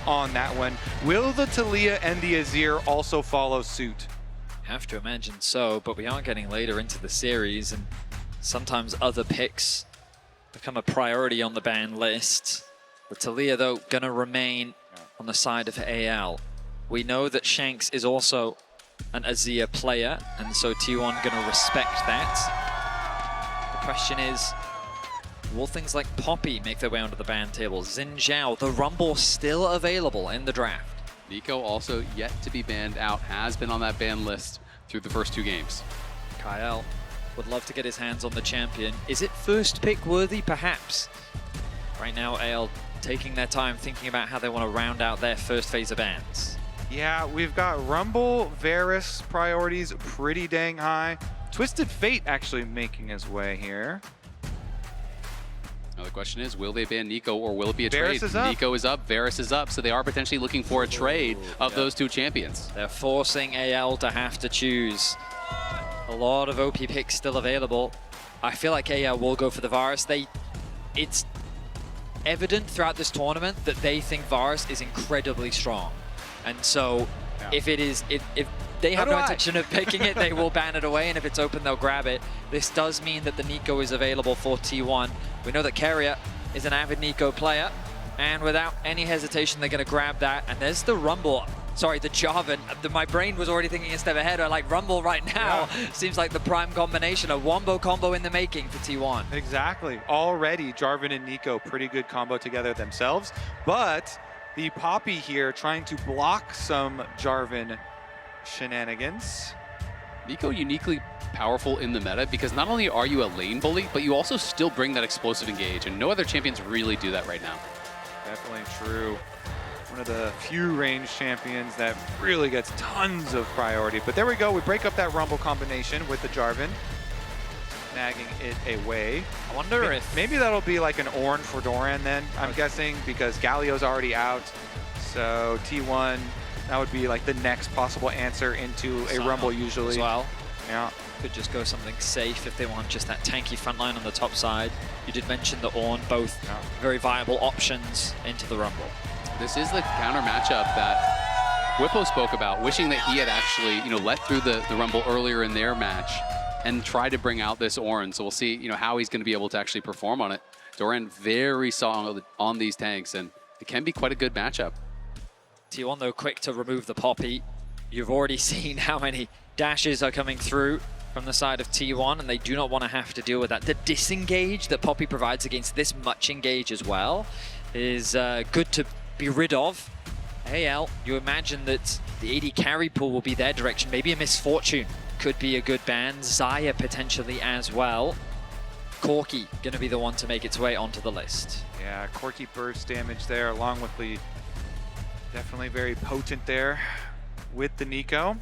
on that one. Will the Talia and the Azir also follow suit? Have to imagine so, but we are getting later into the series, and sometimes other picks become a priority on the ban list. The Talia, though, gonna remain on the side of AL. We know that Shanks is also an Azir player, and so T1 gonna respect that. The question is, will things like Poppy make their way onto the ban table? Zhao, the Rumble still available in the draft. Neeko also yet to be banned out, has been on that ban list through the first 2 games. Kael would love to get his hands on the champion. Is it first pick worthy? Perhaps. Right now, AL taking their time thinking about how they want to round out their first phase of bans. Yeah, we've got Rumble, Varus priorities pretty dang high. Twisted Fate actually making his way here. Now the question is, will they ban Neeko or will it be a Varus trade? Is up. Neeko is up, Varus is up, so they are potentially looking for a trade of those 2 champions. They're forcing AL to have to choose. A lot of OP picks still available. I feel like AL will go for the Varus. It's evident throughout this tournament that they think Varus is incredibly strong. And so if they have no intention of picking it, they will ban it away, and if it's open, they'll grab it. This does mean that the Neeko is available for T1. We know that Keria is an avid Neeko player, and without any hesitation, they're going to grab that. And there's the Rumble. Sorry, the Jarvan. My brain was already thinking a step ahead. I like Rumble right now. Yeah. Seems like the prime combination. A wombo combo in the making for T1. Exactly. Already, Jarvan and Neeko, pretty good combo together themselves. But the Poppy here trying to block some Jarvan shenanigans. Neeko uniquely powerful in the meta because not only are you a lane bully, but you also still bring that explosive engage, and no other champions really do that right now. Definitely true. One of the few range champions that really gets tons of priority. But there we go, we break up that Rumble combination with the Jarvan, snagging it away. I wonder if maybe that'll be like an Ornn for Doran then, I'm guessing, because Galio's already out. So T1, that would be like the next possible answer into a Rumble usually. As well. Yeah. Could just go something safe if they want just that tanky front line on the top side. You did mention the Ornn, both very viable options into the Rumble. This is the counter matchup that Whippo spoke about, wishing that he had actually, let through the Rumble earlier in their match and tried to bring out this Ornn. So we'll see, how he's going to be able to actually perform on it. Doran very solid on these tanks, and it can be quite a good matchup. T1, though, quick to remove the Poppy. You've already seen how many dashes are coming through from the side of T1, and they do not want to have to deal with that. The disengage that Poppy provides against this much engage as well is good to be rid of. AL, you imagine that the AD carry pool will be their direction. Maybe a Misfortune could be a good ban. Xayah potentially as well. Corki going to be the one to make its way onto the list. Yeah, Corki burst damage there, along with the definitely very potent there with the Neeko.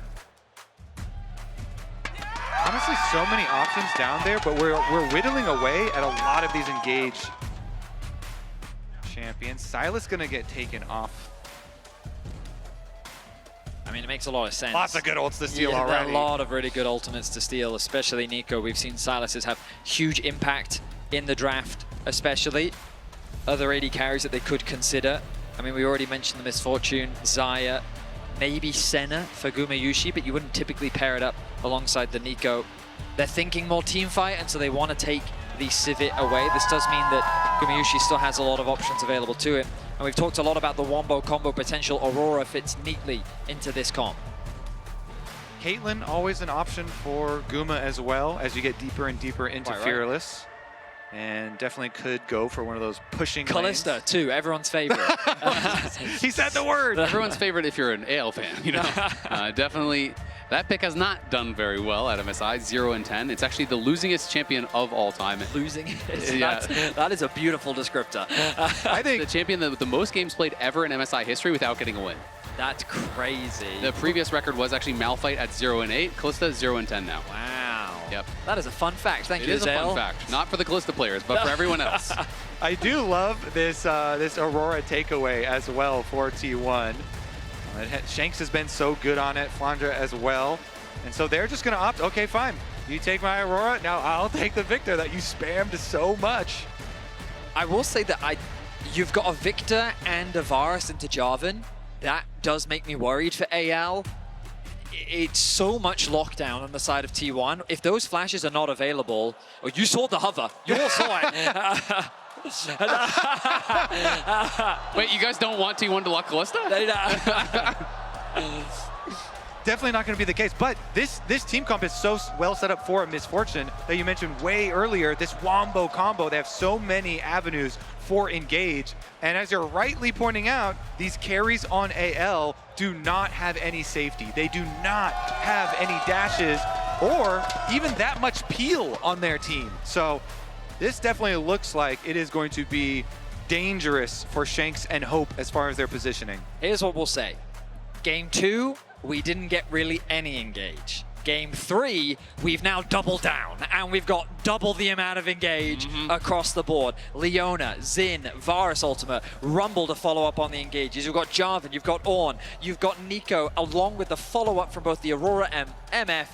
Honestly, so many options down there, but we're whittling away at a lot of these engaged champions. Silas gonna get taken off. I mean, it makes a lot of sense. Lots of good ults to steal already. A lot of really good ultimates to steal, especially Neeko. We've seen Silas's have huge impact in the draft, especially. Other AD carries that they could consider. I mean, we already mentioned the Misfortune, Xayah, maybe Senna for Gumayusi, but you wouldn't typically pair it up alongside the Neeko. They're thinking more team fight, and so they want to take the Civet away. This does mean that Gumayusi still has a lot of options available to him. And we've talked a lot about the wombo combo potential. Aurora fits neatly into this comp. Caitlyn, always an option for Guma as well, as you get deeper and deeper into Fearless. And definitely could go for one of those pushing Kalista, lanes. too, everyone's favorite. He said the word. Everyone's favorite if you're an AL fan, Definitely, that pick has not done very well at MSI, 0-10. It's actually the losingest champion of all time. Losingest? Yeah. That is a beautiful descriptor. I think the champion with the most games played ever in MSI history without getting a win. That's crazy. The previous record was actually Malphite at 0-8. Kalista is 0-10 now. Wow. Yep. That is a fun fact. Thank you, It is Azael. a fun fact. Not for the Kalista players, but for everyone else. I do love this this Aurora takeaway as well for T1. Shanks has been so good on it, Flandre as well. And so they're just going to opt, okay, fine. You take my Aurora, now I'll take the Viktor that you spammed so much. I will say that You've got a Viktor and a Varus into Jarvan. That does make me worried for AL. It's so much lockdown on the side of T1. If those flashes are not available, oh, you saw the hover. You all saw it. Wait, you guys don't want T1 to lock Callista? Definitely not going to be the case, but this team comp is so well set up for a misfortune that you mentioned way earlier, this Wombo combo. They have so many avenues for engage, and as you're rightly pointing out, these carries on AL do not have any safety. They do not have any dashes or even that much peel on their team. So this definitely looks like it is going to be dangerous for Shanks and Hope as far as their positioning. Here's what we'll say. Game 2, we didn't get really any engage. Game 3, we've now doubled down, and we've got double the amount of engage across the board. Leona, Xin, Varus ultimate, Rumble to follow up on the engages. You've got Jarvan, you've got Ornn, you've got Neeko, along with the follow-up from both the Aurora and MF.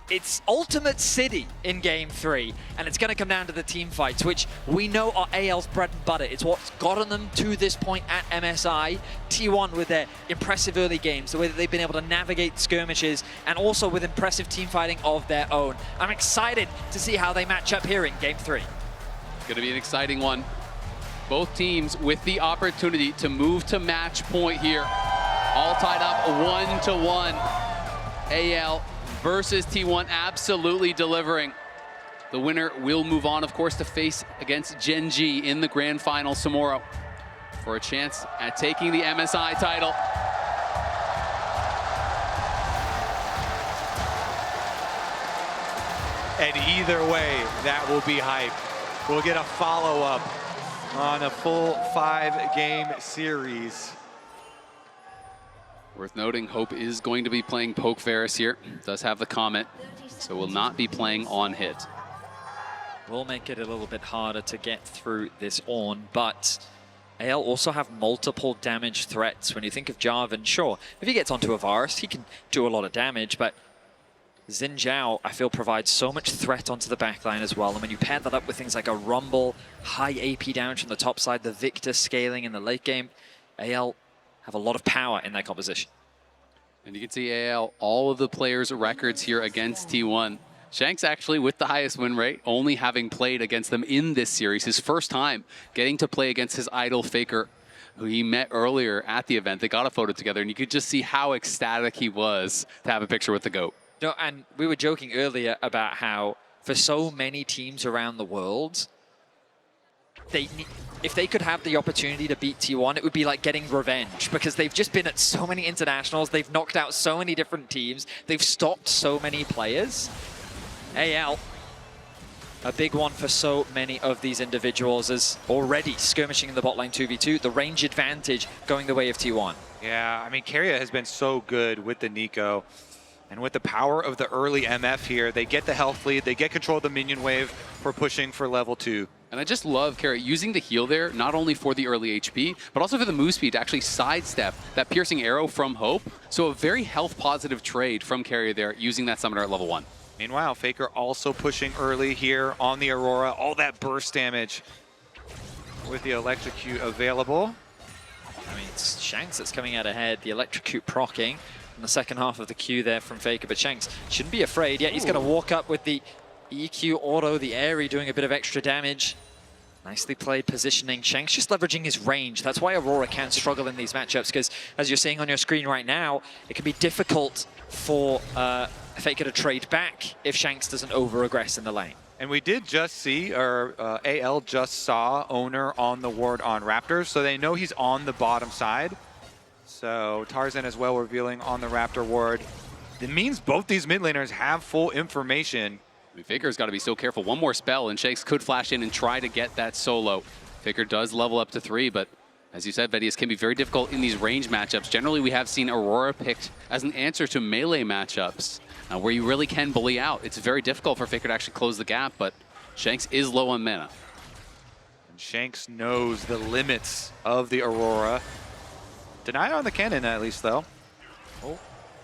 It's ultimate city in Game 3, and it's going to come down to the team fights, which we know are AL's bread and butter. It's what's gotten them to this point at MSI. T1 with their impressive early games, the way that they've been able to navigate skirmishes, and also with impressive team fighting of their own. I'm excited to see how they match up here in Game 3. It's going to be an exciting one. Both teams with the opportunity to move to match point here. All tied up 1-1. AL versus T1 absolutely delivering. The winner will move on, of course, to face against Gen G in the grand final tomorrow for a chance at taking the MSI title. And either way, that will be hype. We'll get a follow-up on a full 5-game series. Worth noting, Hope is going to be playing Poke Varus here. Does have the comment, so will not be playing on hit. Will make it a little bit harder to get through this Ornn, but AL also have multiple damage threats. When you think of Jarvan, sure, if he gets onto a Varus, he can do a lot of damage, but Xin Zhao, I feel, provides so much threat onto the backline as well. And when you pair that up with things like a Rumble, high AP damage from the top side, the Viktor scaling in the late game, AL have a lot of power in their composition. And you can see AL, all of the players' records here against T1. Shanks actually with the highest win rate, only having played against them in this series. His first time getting to play against his idol Faker, who he met earlier at the event. They got a photo together, and you could just see how ecstatic he was to have a picture with the GOAT. No, and we were joking earlier about how for so many teams around the world, if they could have the opportunity to beat T1, it would be like getting revenge, because they've just been at so many internationals, they've knocked out so many different teams, they've stopped so many players. AL, a big one for so many of these individuals, is already skirmishing in the bot lane 2v2, the range advantage going the way of T1. Yeah, I mean, Keria has been so good with the Neeko. And with the power of the early MF here, they get the health lead, they get control of the minion wave for pushing for level 2. And I just love Keria using the heal there, not only for the early HP, but also for the move speed to actually sidestep that piercing arrow from Hope. So a very health positive trade from Keria there, using that summoner at level 1. Meanwhile, Faker also pushing early here on the Aurora. All that burst damage with the electrocute available. I mean, it's Shanks that's coming out ahead, the electrocute proccing in the second half of the Q there from Faker, but Shanks shouldn't be afraid yet. He's going to walk up with the EQ auto, the Airy doing a bit of extra damage. Nicely played positioning. Shanks just leveraging his range. That's why Aurora can struggle in these matchups, because as you're seeing on your screen right now, it can be difficult for Faker to trade back if Shanks doesn't over-aggress in the lane. And we did just see, or AL just saw Oner on the ward on Raptors, so they know he's on the bottom side. So Tarzan as well revealing on the Raptor ward. It means both these mid laners have full information. I mean, Faker's got to be so careful. One more spell, and Shanks could flash in and try to get that solo. Faker does level up to 3, but as you said, Vedius, can be very difficult in these range matchups. Generally, we have seen Aurora picked as an answer to melee matchups, where you really can bully out. It's very difficult for Faker to actually close the gap, but Shanks is low on mana. And Shanks knows the limits of the Aurora. Deny on the cannon, at least, though. Oh,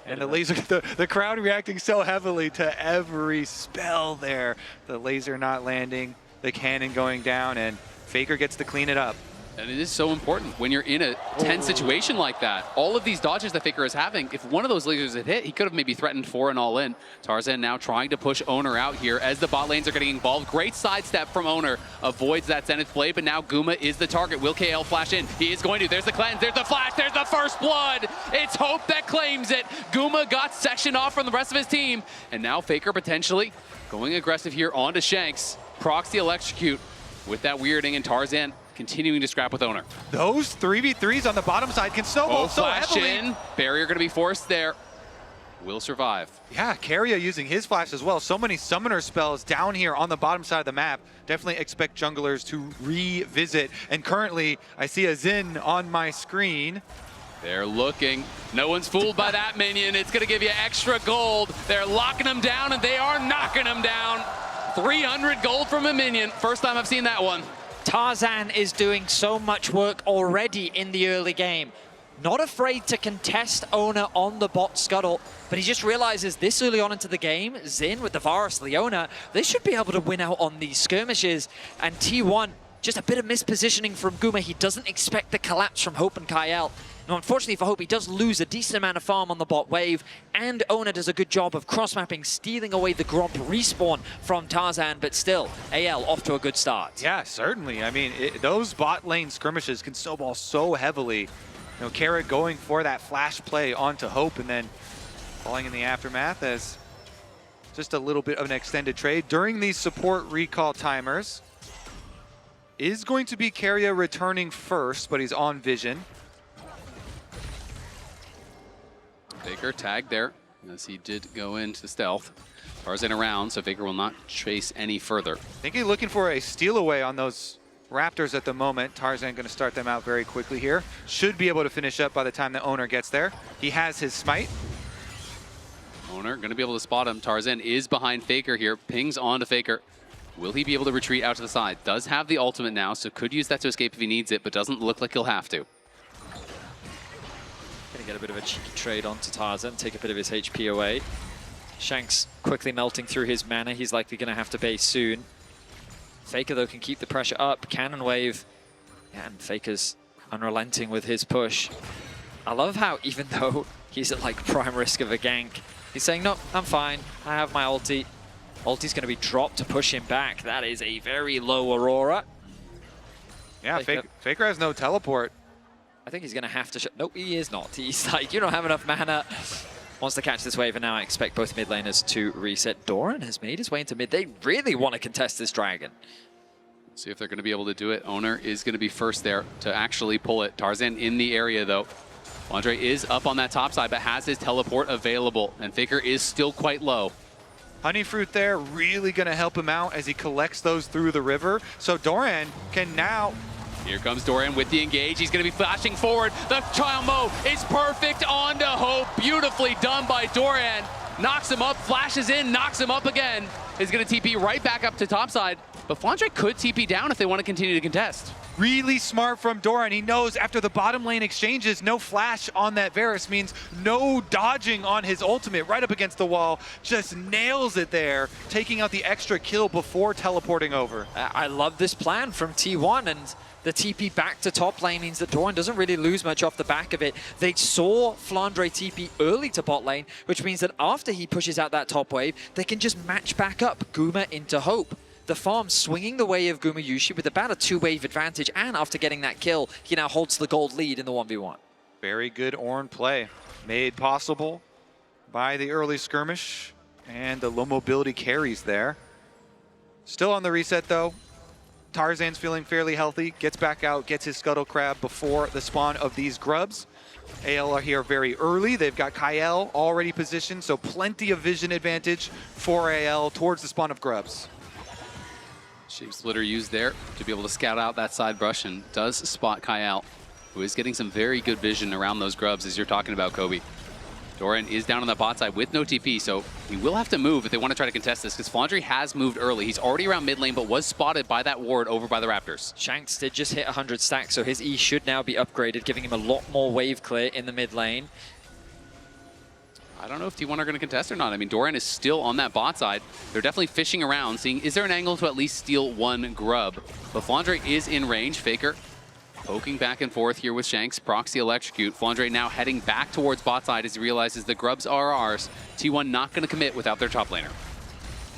and the laser, the crowd reacting so heavily to every spell there. The laser not landing, the cannon going down, and Faker gets to clean it up. And it is so important when you're in a tense situation like that. All of these dodges that Faker is having, if one of those lasers had hit, he could have maybe threatened for an all-in. Tarzan now trying to push Oner out here as the bot lanes are getting involved. Great sidestep from Oner. Avoids that Zenith blade, but now Guma is the target. Will Kael flash in? He is going to. There's the cleanse, there's the flash, there's the first blood. It's Hope that claims it. Guma got sectioned off from the rest of his team. And now Faker potentially going aggressive here onto Shanks. Procs the electrocute with that weirding, and Tarzan continuing to scrap with Oner. Those 3v3s on the bottom side can snowball so heavily. In. Barrier going to be forced there. Will survive. Yeah, Keria using his flash as well. So many summoner spells down here on the bottom side of the map. Definitely expect junglers to revisit. And currently, I see a Xin on my screen. They're looking. No one's fooled by that minion. It's going to give you extra gold. They're locking him down, and they are knocking him down. 300 gold from a minion. First time I've seen that one. Tarzan is doing so much work already in the early game. Not afraid to contest Oner on the bot scuttle, but he just realizes this early on into the game, Xin with the Varus, Leona, they should be able to win out on these skirmishes. And T1, just a bit of mispositioning from Guma. He doesn't expect the collapse from Hope and Kael. Now, unfortunately for Hope, he does lose a decent amount of farm on the bot wave, and Oner does a good job of cross-mapping, stealing away the Gromp respawn from Tarzan, but still, AL off to a good start. Yeah, certainly. I mean, those bot lane skirmishes can snowball so heavily. You know, Keria going for that flash play onto Hope and then falling in the aftermath as just a little bit of an extended trade. During these support recall timers, is going to be Keria returning first, but he's on vision. Faker tagged there, as he did go into stealth. Tarzan around, so Faker will not chase any further. I think he's looking for a steal away on those Raptors at the moment. Tarzan going to start them out very quickly here. Should be able to finish up by the time the Oner gets there. He has his smite. Oner going to be able to spot him. Tarzan is behind Faker here, pings on to Faker. Will he be able to retreat out to the side? Does have the ultimate now, so could use that to escape if he needs it, but doesn't look like he'll have to. Gonna get a bit of a cheeky trade onto Tarzan, take a bit of his HP away. Shanks quickly melting through his mana. He's likely gonna have to base soon. Faker, though, can keep the pressure up. Cannon wave. Yeah, and Faker's unrelenting with his push. I love how, even though he's at like prime risk of a gank, he's saying, no, I'm fine. I have my ulti. Ulti's gonna be dropped to push him back. That is a very low Aurora. Yeah, Faker has no teleport. I think he's going to have to... Nope, he is not. He's like, you don't have enough mana. Wants to catch this wave, and now I expect both mid laners to reset. Doran has made his way into mid. They really want to contest this dragon. See if they're going to be able to do it. Oner is going to be first there to actually pull it. Tarzan in the area, though. Flandre is up on that top side, but has his teleport available, and Faker is still quite low. Honey Fruit there really going to help him out as he collects those through the river. So Doran can now... Here comes Doran with the engage. He's going to be flashing forward. The combo is perfect onto Hope. Beautifully done by Doran. Knocks him up, flashes in, knocks him up again. Is going to TP right back up to topside. But Flandre could TP down if they want to continue to contest. Really smart from Doran. He knows after the bottom lane exchanges, no flash on that Varus means no dodging on his ultimate. Right up against the wall, just nails it there, taking out the extra kill before teleporting over. I love this plan from T1, and the TP back to top lane means that Doran doesn't really lose much off the back of it. They saw Flandre TP early to bot lane, which means that after he pushes out that top wave, they can just match back up Guma into Hope. The farm swinging the way of Gumayusi with about a 2-wave advantage, and after getting that kill, he now holds the gold lead in the 1v1. Very good Ornn play, made possible by the early skirmish and the low mobility carries there. Still on the reset though. Tarzan's feeling fairly healthy, gets back out, gets his Scuttle Crab before the spawn of these grubs. AL are here very early. They've got Kael already positioned, so plenty of vision advantage for AL towards the spawn of grubs. Shape Splitter used there to be able to scout out that side brush, and does spot Kael, who is getting some very good vision around those grubs as you're talking about, Kobe. Doran is down on the bot side with no TP, so he will have to move if they want to try to contest this, because Flandre has moved early. He's already around mid lane, but was spotted by that ward over by the Raptors. Shanks did just hit 100 stacks, so his E should now be upgraded, giving him a lot more wave clear in the mid lane. I don't know if T1 are going to contest or not. I mean, Doran is still on that bot side. They're definitely fishing around, seeing is there an angle to at least steal one grub. But Flandre is in range. Faker poking back and forth here with Shanks. Proxy electrocute. Flandre now heading back towards bot side as he realizes the grubs are ours. T1 not going to commit without their top laner.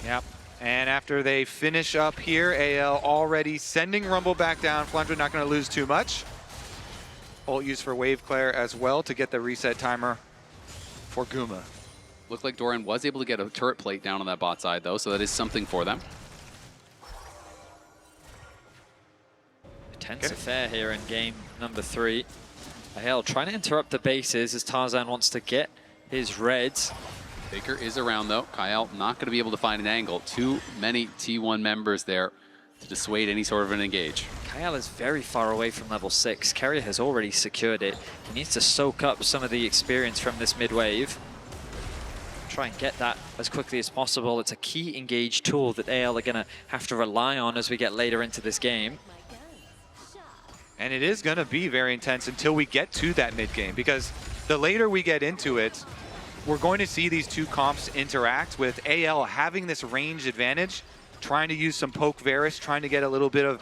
Yep. And after they finish up here, AL already sending Rumble back down. Flandre not going to lose too much. Ult used for Wave Clear as well to get the reset timer for Guma. Looked like Doran was able to get a turret plate down on that bot side, though, so that is something for them. Tense affair here in game number 3. AL trying to interrupt the bases as Tarzan wants to get his reds. Faker is around, though. Kael not going to be able to find an angle. Too many T1 members there to dissuade any sort of an engage. Kael is very far away from level 6. Keria has already secured it. He needs to soak up some of the experience from this mid-wave. Try and get that as quickly as possible. It's a key engage tool that AL are going to have to rely on as we get later into this game. And it is going to be very intense until we get to that mid-game, because the later we get into it, we're going to see these two comps interact with AL having this range advantage, trying to use some poke Varus, trying to get a little bit of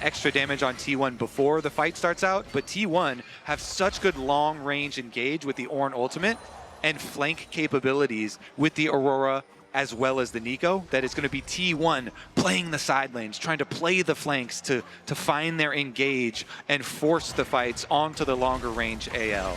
extra damage on T1 before the fight starts out. But T1 have such good long-range engage with the Ornn ultimate and flank capabilities with the Aurora as well as the Neeko, that it's going to be T1 playing the side lanes, trying to play the flanks to find their engage and force the fights onto the longer range AL.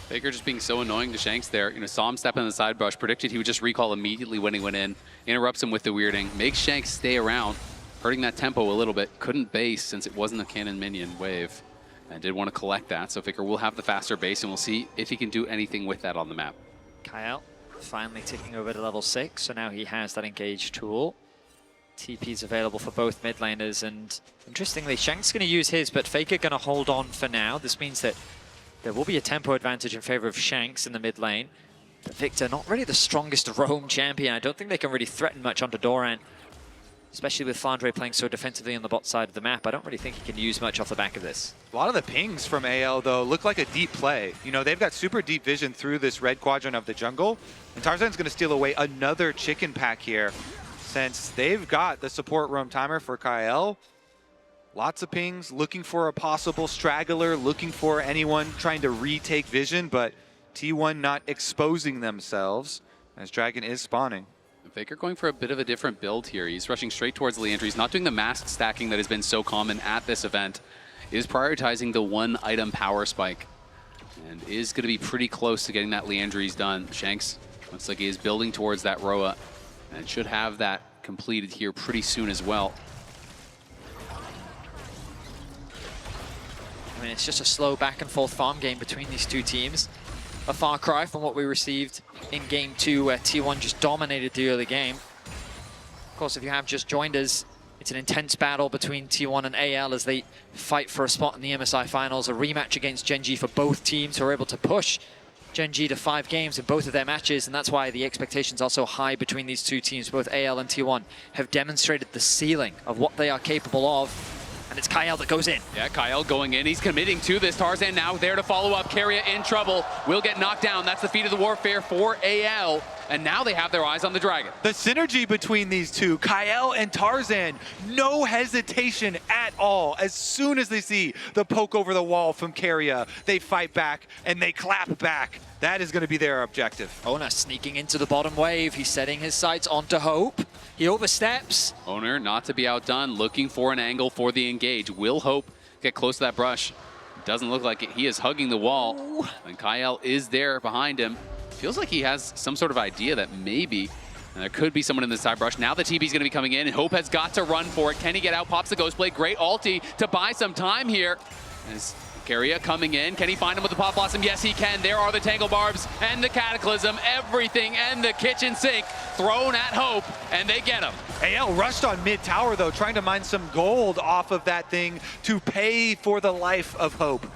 Faker just being so annoying to Shanks there. You know, saw him step in the side brush, predicted he would just recall immediately when he went in, interrupts him with the weirding, makes Shanks stay around, hurting that tempo a little bit. Couldn't base since it wasn't a cannon minion wave, and did want to collect that. So Faker will have the faster base, and we'll see if he can do anything with that on the map. Kael finally ticking over to level 6, so now he has that engage tool. TP's available for both mid laners, and interestingly, Shanks going to use his, but Faker going to hold on for now. This means that there will be a tempo advantage in favor of Shanks in the mid lane. But Viktor, not really the strongest roam champion. I don't think they can really threaten much onto Doran, especially with Flandre playing so defensively on the bot side of the map. I don't really think he can use much off the back of this. A lot of the pings from AL, though, look like a deep play. You know, they've got super deep vision through this red quadrant of the jungle, and Tarzan's going to steal away another chicken pack here, since they've got the support roam timer for Kael. Lots of pings, looking for a possible straggler, looking for anyone trying to retake vision, but T1 not exposing themselves as Dragon is spawning. Faker going for a bit of a different build here. He's rushing straight towards Leandre. He's not doing the mask stacking that has been so common at this event. Is prioritizing the one item power spike, and is going to be pretty close to getting that Leandre's done. Shanks looks like he is building towards that Roa, and should have that completed here pretty soon as well. I mean, it's just a slow back and forth farm game between these two teams. A far cry from what we received in game 2, where T1 just dominated the early game. Of course, if you have just joined us, it's an intense battle between T1 and AL as they fight for a spot in the MSI finals, a rematch against Gen G for both teams, who are able to push Gen G to 5 games in both of their matches, and that's why the expectations are so high between these two teams. Both AL and T1 have demonstrated the ceiling of what they are capable of. And it's Kael that goes in. Yeah, Kael going in. He's committing to this. Tarzan now there to follow up. Keria in trouble. Will get knocked down. That's the feat of the warfare for AL. And now they have their eyes on the Dragon. The synergy between these two, Kael and Tarzan, no hesitation at all. As soon as they see the poke over the wall from Keria, they fight back and they clap back. That is going to be their objective. Oner sneaking into the bottom wave. He's setting his sights onto Hope. He oversteps. Oner not to be outdone, looking for an angle for the engage. Will Hope get close to that brush? Doesn't look like it. He is hugging the wall. And Kael is there behind him. Feels like he has some sort of idea that maybe and there could be someone in the side brush. Now the TP's going to be coming in, and Hope has got to run for it. Can he get out? Pops the Ghost Blade. Great ulti to buy some time here. As Keria coming in. Can he find him with the Pop Blossom? Yes, he can. There are the Tangle Barbs and the Cataclysm. Everything and the kitchen sink thrown at Hope, and they get him. AL rushed on mid tower, though, trying to mine some gold off of that thing to pay for the life of Hope.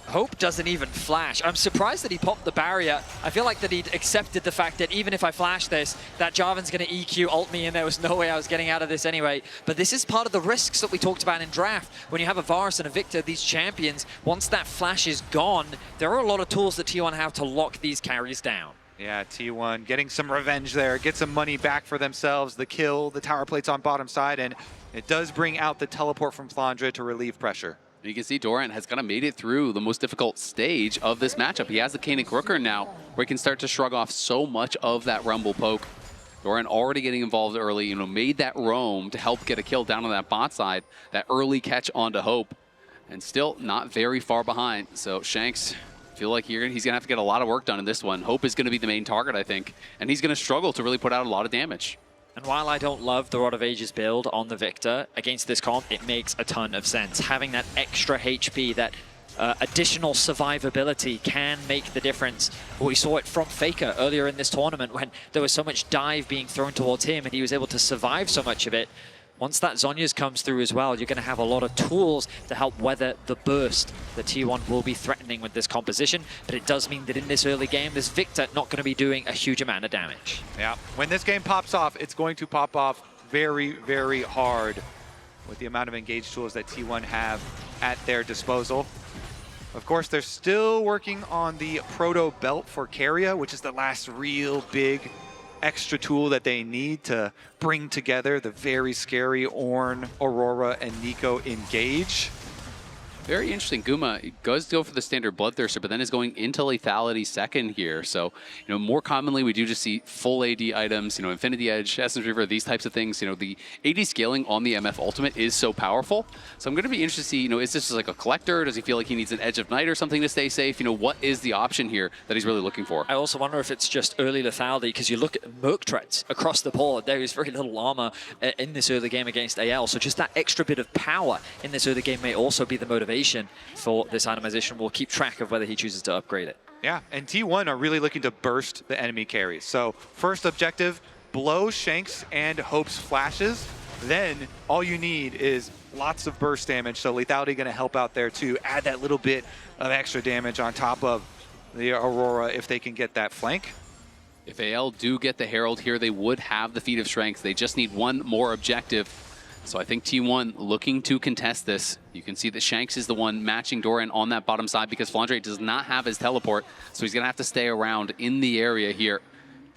Hope doesn't even flash. I'm surprised that he popped the barrier. I feel like that he'd accepted the fact that even if I flash this, that Jarvan's going to EQ ult me, and there was no way I was getting out of this anyway. But this is part of the risks that we talked about in draft. When you have a Varus and a Viktor, these champions, once that flash is gone, there are a lot of tools that T1 have to lock these carries down. Yeah, T1 getting some revenge there, get some money back for themselves. The kill, the tower plates on bottom side, and it does bring out the teleport from Flandre to relieve pressure. You can see Doran has kind of made it through the most difficult stage of this matchup. He has the Kaenic Rooker now, where he can start to shrug off so much of that Rumble poke. Doran already getting involved early, made that roam to help get a kill down on that bot side, that early catch onto Hope, and still not very far behind. So Shanks, feel like he's going to have to get a lot of work done in this one. Hope is going to be the main target, I think, and he's going to struggle to really put out a lot of damage. And while I don't love the Rod of Ages build on the Viktor, against this comp, it makes a ton of sense. Having that extra HP, that additional survivability can make the difference. We saw it from Faker earlier in this tournament when there was so much dive being thrown towards him and he was able to survive so much of it. Once that Zhonya's comes through as well, you're going to have a lot of tools to help weather the burst that T1 will be threatening with this composition. But it does mean that in this early game, this Viktor not going to be doing a huge amount of damage. Yeah, when this game pops off, it's going to pop off very, very hard with the amount of engaged tools that T1 have at their disposal. Of course, they're still working on the Proto Belt for Keria, which is the last real big extra tool that they need to bring together the very scary Ornn, Aurora, and Neeko engage. Very interesting. Guma does go for the standard Bloodthirster, but then is going into lethality second here. So, more commonly we do just see full AD items, Infinity Edge, Essence Reaver, these types of things. The AD scaling on the MF Ultimate is so powerful. So I'm going to be interested to see, is this just like a collector? Does he feel like he needs an Edge of Night or something to stay safe? What is the option here that he's really looking for? I also wonder if it's just early lethality, because you look at Merc Treads across the board, there is very little armor in this early game against AL. So just that extra bit of power in this early game may also be the motivation for this itemization. We'll keep track of whether he chooses to upgrade it. Yeah, and T1 are really looking to burst the enemy carries. So first objective, blow Shanks and Hope's flashes. Then all you need is lots of burst damage. So lethality going to help out there too. Add that little bit of extra damage on top of the Aurora if they can get that flank. If AL do get the Herald here, they would have the Feat of Strength. They just need one more objective. So I think T1 looking to contest this. You can see that Shanks is the one matching Doran on that bottom side because Flandre does not have his teleport, so he's going to have to stay around in the area here.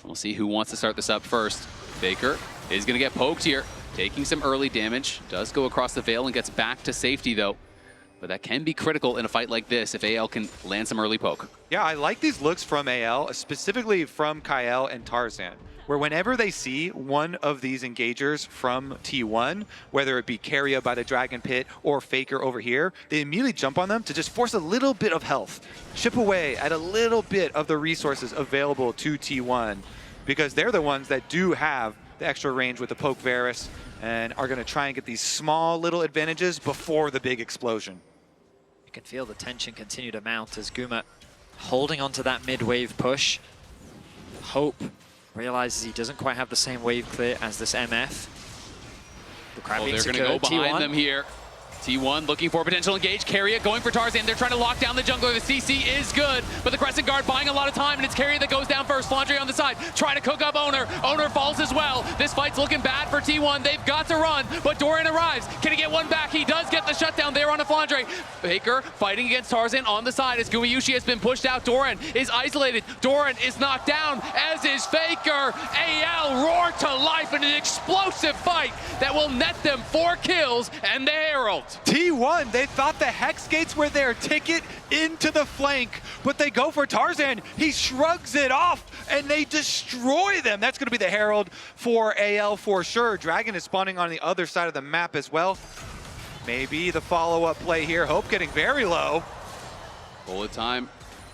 We'll see who wants to start this up first. Faker is going to get poked here, taking some early damage. Does go across the veil and gets back to safety though. But that can be critical in a fight like this if AL can land some early poke. Yeah, I like these looks from AL, specifically from Kael and Tarzan, where whenever they see one of these engagers from T1, whether it be Keria by the Dragon Pit or Faker over here, they immediately jump on them to just force a little bit of health, chip away at a little bit of the resources available to T1, because they're the ones that do have the extra range with the poke Varus and are going to try and get these small little advantages before the big explosion. You can feel the tension continue to mount as Guma holding onto that mid-wave push. Hope realizes he doesn't quite have the same wave clear as this MF. The crab they're being going to secured. go behind T1 them here. T1 looking for potential engage. Keria going for Tarzan. They're trying to lock down the jungler. The CC is good, but the Crescent Guard buying a lot of time, and it's Keria that goes down first. Flandre on the side, trying to cook up Oner. Oner falls as well. This fight's looking bad for T1. They've got to run, but Doran arrives. Can he get one back? He does get the shutdown there on a Flandre. Faker fighting against Tarzan on the side as Gumayusi has been pushed out. Doran is isolated. Doran is knocked down, as is Faker. AL roar to life in an explosive fight that will net them 4 kills and the Herald. T1, they thought the Hex Gates were their ticket into the flank, but they go for Tarzan. He shrugs it off, and they destroy them. That's going to be the Herald for AL for sure. Dragon is spawning on the other side of the map as well. Maybe the follow-up play here. Hope getting very low. Bullet time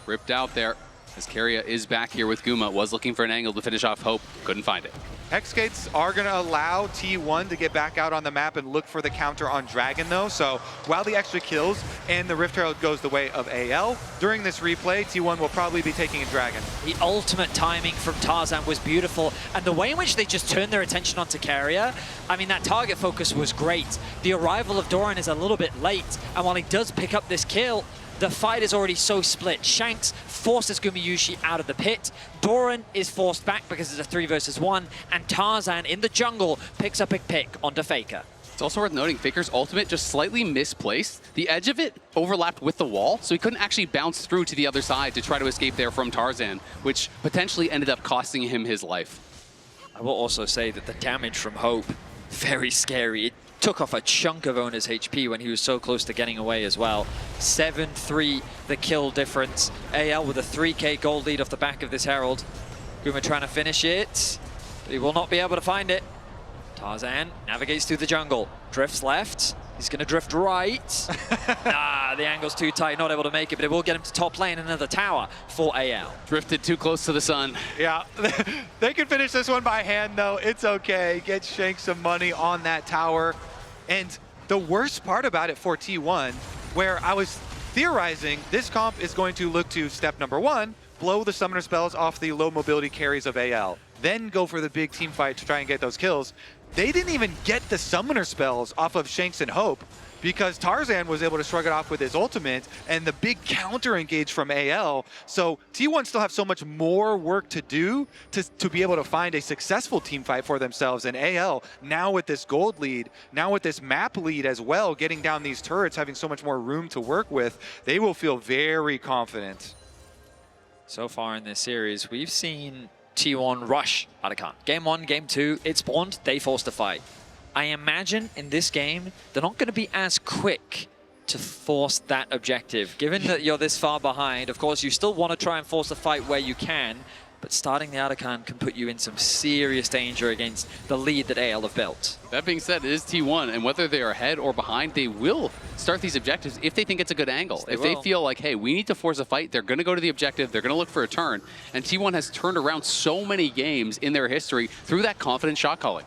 ripped out there as Keria is back here with Guma. Was looking for an angle to finish off Hope. Couldn't find it. Hex Gates are going to allow T1 to get back out on the map and look for the counter on Dragon, though. So while the extra kills and the Rift Herald goes the way of AL, during this replay, T1 will probably be taking a Dragon. The ultimate timing from Tarzan was beautiful, and the way in which they just turned their attention onto Keria, I mean, that target focus was great. The arrival of Doran is a little bit late, and while he does pick up this kill, the fight is already so split. Shanks forces Gumayusi out of the pit. Doran is forced back because it's a 3 versus 1, and Tarzan in the jungle picks up a pick onto Faker. It's also worth noting Faker's ultimate just slightly misplaced. The edge of it overlapped with the wall, so he couldn't actually bounce through to the other side to try to escape there from Tarzan, which potentially ended up costing him his life. I will also say that the damage from Hope, very scary. It took off a chunk of Oner's HP when he was so close to getting away as well. 7-3 the kill difference. AL with a 3k gold lead off the back of this Herald. Guma trying to finish it, but he will not be able to find it. Tarzan navigates through the jungle, drifts left, he's gonna drift right. The angle's too tight, not able to make it, but it will get him to top lane, another tower for AL. Drifted too close to the sun. Yeah, they can finish this one by hand though, it's okay. Get Shanks some money on that tower. And the worst part about it for T1, where I was theorizing this comp is going to look to step number 1, blow the summoner spells off the low mobility carries of AL, then go for the big team fight to try and get those kills. They didn't even get the summoner spells off of Shanks and Hope because Tarzan was able to shrug it off with his ultimate and the big counter engage from AL. So T1 still have so much more work to do to be able to find a successful team fight for themselves. And AL, now with this gold lead, now with this map lead as well, getting down these turrets, having so much more room to work with, they will feel very confident. So far in this series, we've seen T1 rush Otacon. Game 1, Game 2, it spawned, they forced a fight. I imagine in this game, they're not going to be as quick to force that objective. Given that you're this far behind, of course, you still want to try and force a fight where you can, but starting the Otacon can put you in some serious danger against the lead that AL have built. That being said, it is T1, and whether they are ahead or behind, they will start these objectives if they think it's a good angle. Yes, if they feel like, hey, we need to force a fight, they're going to go to the objective, they're going to look for a turn. And T1 has turned around so many games in their history through that confident shot calling.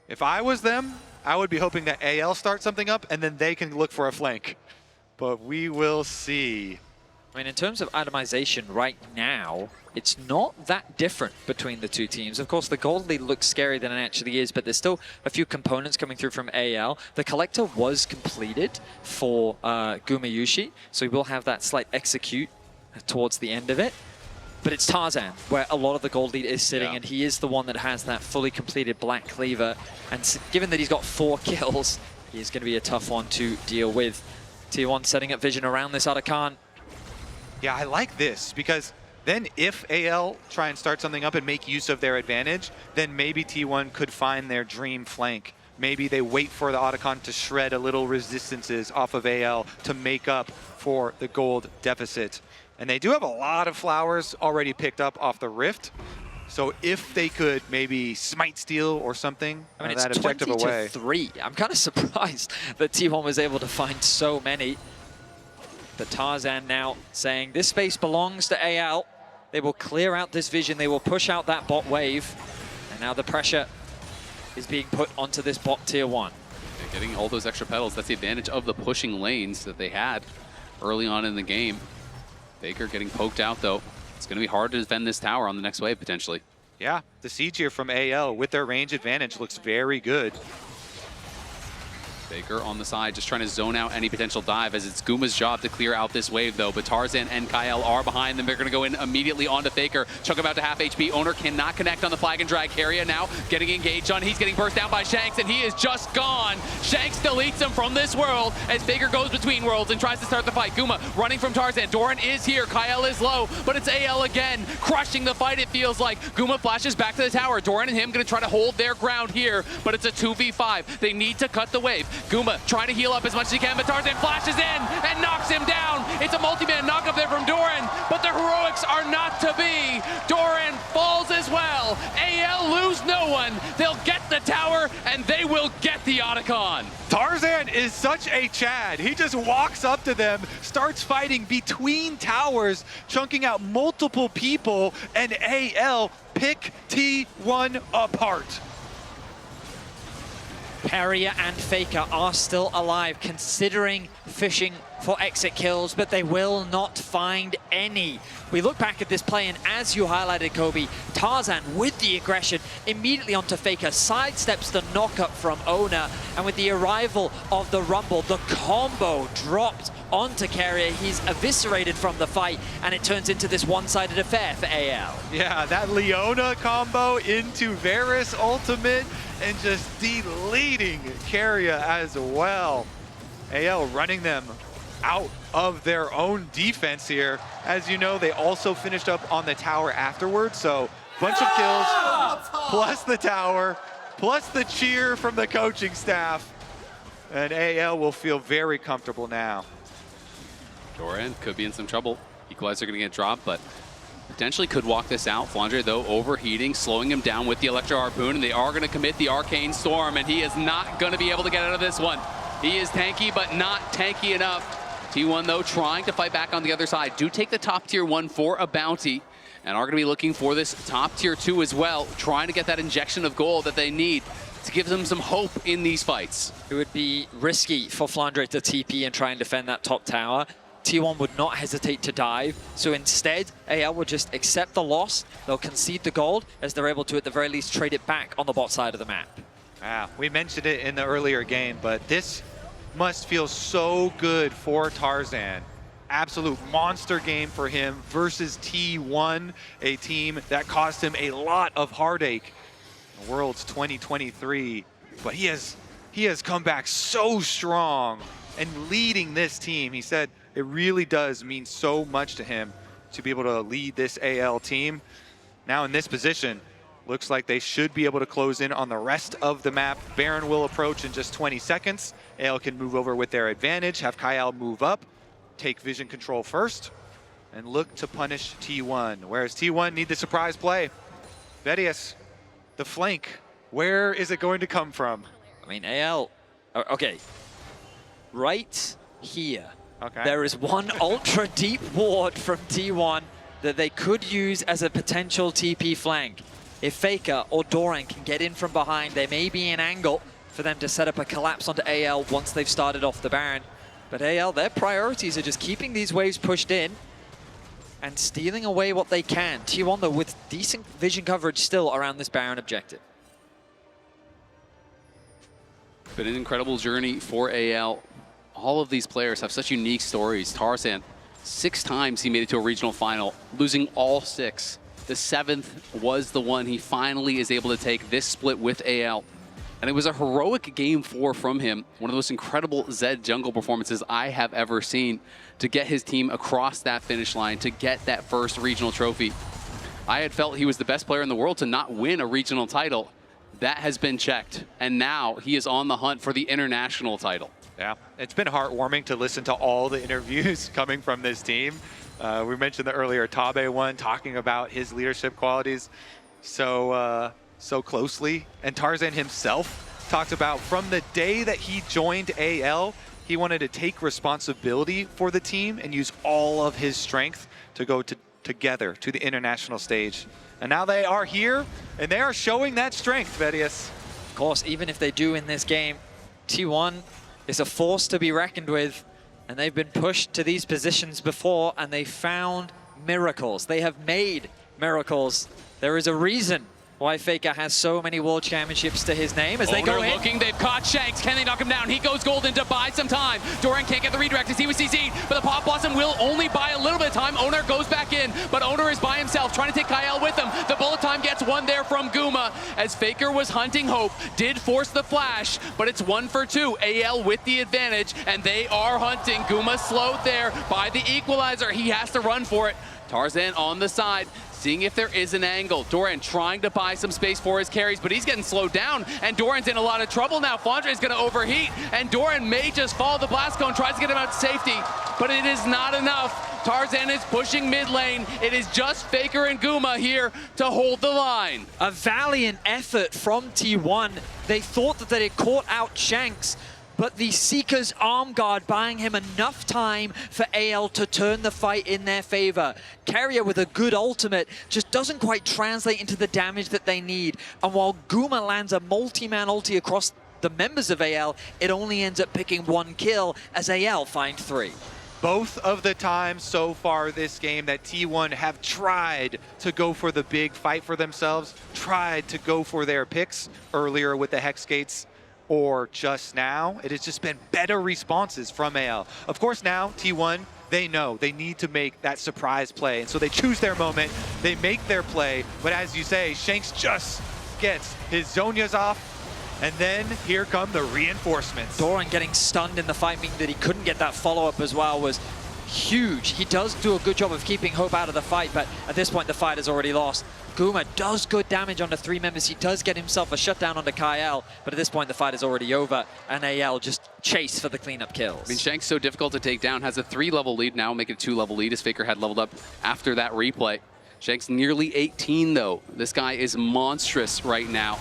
If I was them, I would be hoping that AL starts something up and then they can look for a flank. But we will see. I mean, in terms of itemization right now, it's not that different between the two teams. Of course, the gold lead looks scarier than it actually is, but there's still a few components coming through from AL. The collector was completed for Gumayusi, so we will have that slight execute towards the end of it. But it's Tarzan, where a lot of the gold lead is sitting, and he is the one that has that fully completed Black Cleaver. And given that he's got 4 kills, he's going to be a tough one to deal with. T1 setting up vision around this Otacon. Yeah, I like this because then if AL try and start something up and make use of their advantage, then maybe T1 could find their dream flank. Maybe they wait for the Otacon to shred a little resistances off of AL to make up for the gold deficit. And they do have a lot of flowers already picked up off the Rift. So if they could maybe smite steal or something, I mean, that it's objective 20 away. to 3. I'm kind of surprised that T1 was able to find so many. But Tarzan now saying this space belongs to AL. They will clear out this vision. They will push out that bot wave. And now the pressure is being put onto this bot tier 1. They're getting all those extra petals. That's the advantage of the pushing lanes that they had early on in the game. Baker getting poked out, though. It's going to be hard to defend this tower on the next wave, potentially. Yeah, the siege here from AL with their range advantage looks very good. Baker on the side, just trying to zone out any potential dive as it's Guma's job to clear out this wave, though. But Tarzan and Kael are behind them. They're going to go in immediately onto Faker. Chuck about to half HP. Oner cannot connect on the flag and drag. Keria now getting engaged on. He's getting burst down by Shanks, and he is just gone. Shanks deletes him from this world as Faker goes between worlds and tries to start the fight. Guma running from Tarzan. Doran is here. Kael is low, but it's AL again, crushing the fight, it feels like. Guma flashes back to the tower. Doran and him going to try to hold their ground here, but it's a 2v5. They need to cut the wave. Guma trying to heal up as much as he can, but Tarzan flashes in and knocks him down. It's a multi-man knock up there from Doran, but the heroics are not to be. Doran falls as well. AL lose no one. They'll get the tower, and they will get the Otacon. Tarzan is such a Chad. He just walks up to them, starts fighting between towers, chunking out multiple people, and AL pick T1 apart. Keria and Faker are still alive, considering fishing for exit kills, but they will not find any. We look back at this play, and as you highlighted, Kobe, Tarzan with the aggression immediately onto Faker, sidesteps the knockup from Oner, and with the arrival of the Rumble, the combo dropped onto Keria. He's eviscerated from the fight, and it turns into this one-sided affair for AL. Yeah, that Leona combo into Varus ultimate and just deleting Keria as well. AL running them out of their own defense here. As you know, they also finished up on the tower afterwards, so bunch of kills, plus the tower, plus the cheer from the coaching staff. And AL will feel very comfortable now. Doran could be in some trouble. Equalizer going to get dropped, but potentially could walk this out. Flandre, though, overheating, slowing him down with the Electro Harpoon, and they are going to commit the Arcane Storm, and he is not going to be able to get out of this one. He is tanky, but not tanky enough. T1, though, trying to fight back on the other side. Do take the top tier 1 for a bounty, and are going to be looking for this top tier 2 as well, trying to get that injection of gold that they need to give them some hope in these fights. It would be risky for Flandre to TP and try and defend that top tower. T1 would not hesitate to dive, so instead, AL will just accept the loss. They'll concede the gold, as they're able to, at the very least, trade it back on the bot side of the map. We mentioned it in the earlier game, but this must feel so good for Tarzan. Absolute monster game for him versus T1, a team that cost him a lot of heartache in Worlds 2023. But he has come back so strong and leading this team. He said it really does mean so much to him to be able to lead this AL team. Now in this position, looks like they should be able to close in on the rest of the map. Baron will approach in just 20 seconds. AL can move over with their advantage, have Kael move up, take vision control first, and look to punish T1. Whereas T1 need the surprise play. Vedius, the flank, where is it going to come from? I mean, AL, okay, right here. Okay. There is one ultra deep ward from T1 that they could use as a potential TP flank. If Faker or Doran can get in from behind, there may be an angle for them to set up a collapse onto AL once they've started off the Baron. But AL, their priorities are just keeping these waves pushed in and stealing away what they can. T1, though, with decent vision coverage still around this Baron objective. Been an incredible journey for AL. All of these players have such unique stories. Tarzan, 6 times he made it to a regional final, losing all 6. The 7th was the one he finally is able to take this split with AL. And it was a heroic game 4 from him. One of the most incredible Zed jungle performances I have ever seen to get his team across that finish line, to get that first regional trophy. I had felt he was the best player in the world to not win a regional title. That has been checked. And now he is on the hunt for the international title. Yeah, it's been heartwarming to listen to all the interviews coming from this team. We mentioned the earlier Tabe one, talking about his leadership qualities so closely. And Tarzan himself talked about from the day that he joined AL, he wanted to take responsibility for the team and use all of his strength to go together to the international stage. And now they are here, and they are showing that strength, Vedius. Of course, even if they do in this game, T1 is a force to be reckoned with. And they've been pushed to these positions before, and they found miracles. They have made miracles. There is a reason why Faker has so many world championships to his name as they go in. Looking, they've caught Shanks. Can they knock him down? He goes golden to buy some time. Doran can't get the redirect as he was CC'd, but the Pop Blossom will only buy a little bit of time. Oner goes back in, but Oner is by himself, trying to take Kael with him. The bullet time gets one there from Guma, as Faker was hunting hope, did force the flash, but it's 1 for 2. AL with the advantage, and they are hunting. Guma slowed there by the equalizer. He has to run for it. Tarzan on the side, seeing if there is an angle. Doran trying to buy some space for his carries, but he's getting slowed down, and Doran's in a lot of trouble now. Flandre is going to overheat, and Doran may just follow the blast cone, tries to get him out to safety, but it is not enough. Tarzan is pushing mid lane. It is just Faker and Guma here to hold the line. A valiant effort from T1. They thought that they had caught out Shanks, but the Seeker's arm guard buying him enough time for AL to turn the fight in their favor. Keria with a good ultimate just doesn't quite translate into the damage that they need. And while Guma lands a multi-man ulti across the members of AL, it only ends up picking 1 kill as AL find 3. Both of the times so far this game that T1 have tried to go for the big fight for themselves, tried to go for their picks earlier with the Hex Gates, or just now, it has just been better responses from AL. Of course now, T1, they know they need to make that surprise play, and so they choose their moment, they make their play, but as you say, Shanks just gets his Zhonyas off, and then here come the reinforcements. Doran getting stunned in the fight, meaning that he couldn't get that follow-up as well, was huge. He does do a good job of keeping hope out of the fight, but at this point the fight is already lost. Guma does good damage onto 3 members. He does get himself a shutdown onto Kael, but at this point the fight is already over, and AL just chase for the cleanup kills. I mean, Shanks so difficult to take down, has a 3-level lead now, make it a 2-level lead as Faker had leveled up after that replay. Shanks nearly 18 though. This guy is monstrous right now.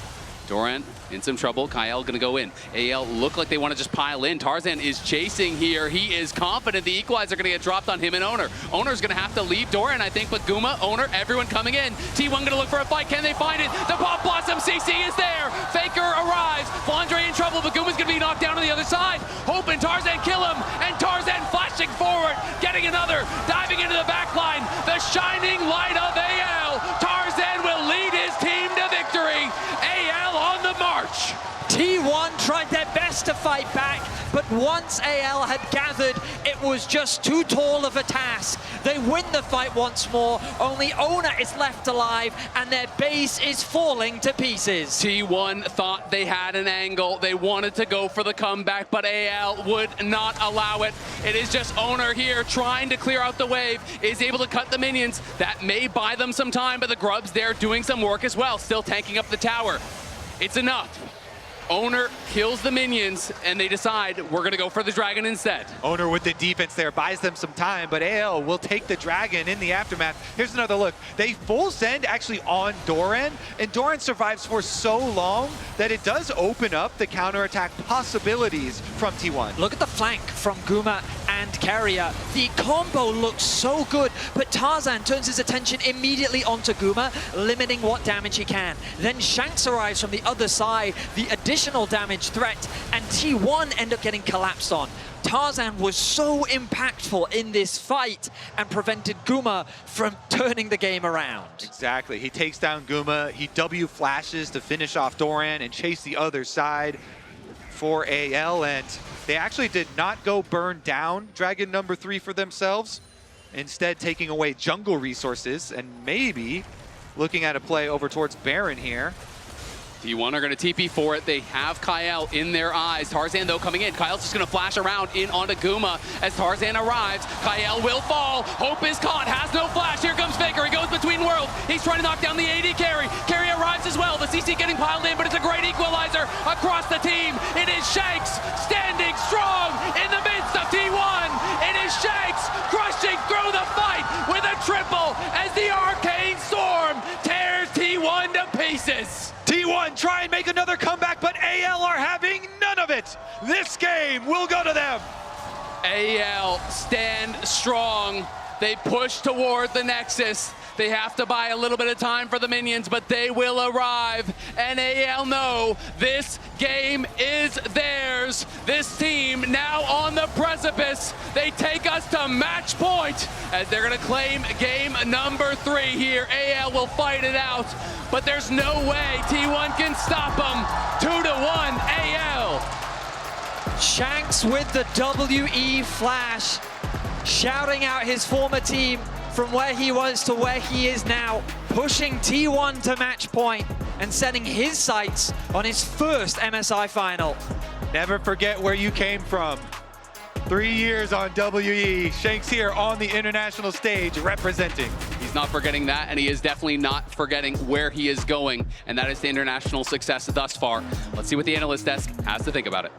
Doran in some trouble. Kael gonna go in. AL look like they want to just pile in. Tarzan is chasing here. He is confident the equalizer gonna get dropped on him and Oner. Oner's gonna have to leave Doran, I think, but Guma, Oner, everyone coming in. T1 gonna look for a fight. Can they find it? The Pop Blossom CC is there. Faker arrives. Flandre in trouble, but Guma's gonna be knocked down on the other side. Hope and Tarzan kill him, and Tarzan flashing forward, getting another, diving into the back line. The shining light of AL. Tarzan will lead his team to victory. AL on the march. T1 tried their best to fight back, but once AL had gathered, it was just too tall of a task. They win the fight once more, only Oner is left alive, and their base is falling to pieces. T1 thought they had an angle. They wanted to go for the comeback, but AL would not allow it. It is just Oner here trying to clear out the wave, is able to cut the minions. That may buy them some time, but the Grubs there doing some work as well, still tanking up the tower. It's enough. Oner kills the minions, and they decide we're going to go for the dragon instead. Oner with the defense there buys them some time, but AL will take the dragon in the aftermath. Here's another look. They full send actually on Doran, and Doran survives for so long that it does open up the counterattack possibilities from T1. Look at the flank from Guma and Keria. The combo looks so good, but Tarzan turns his attention immediately onto Guma, limiting what damage he can. Then Shanks arrives from the other side, the additional damage threat, and T1 end up getting collapsed on. Tarzan was so impactful in this fight and prevented Guma from turning the game around. Exactly. He takes down Guma, he W flashes to finish off Doran and chase the other side for AL, and they actually did not go burn down Dragon number 3 for themselves, instead taking away jungle resources and maybe looking at a play over towards Baron here. T1 are going to TP for it. They have Kael in their eyes. Tarzan, though, coming in. Kael's just going to flash around in onto Guma as Tarzan arrives. Kael will fall. Hope is caught. Has no flash. Here comes Faker. He goes between worlds. He's trying to knock down the AD carry. Keria arrives as well. The CC getting piled in, but it's a great equalizer across the team. It is Shanks standing strong in the midst of T1. It is Shanks crushing through the fight with a triple as the Arcane Storm tears T1 to pieces. T1 try and make another comeback, but AL are having none of it. This game will go to them. AL stand strong. They push toward the Nexus. They have to buy a little bit of time for the minions, but they will arrive. And AL know this game is theirs. This team now on the precipice. They take us to match point as they're gonna claim game number 3 here. AL will fight it out, but there's no way T1 can stop them. 2-1 AL. Shanks with the WE flash, shouting out his former team from where he was to where he is now, pushing T1 to match point and setting his sights on his first MSI final. Never forget where you came from. 3 years on WE. Shanks here on the international stage representing. He's not forgetting that, and he is definitely not forgetting where he is going, and that is the international success thus far. Let's see what the analyst desk has to think about it.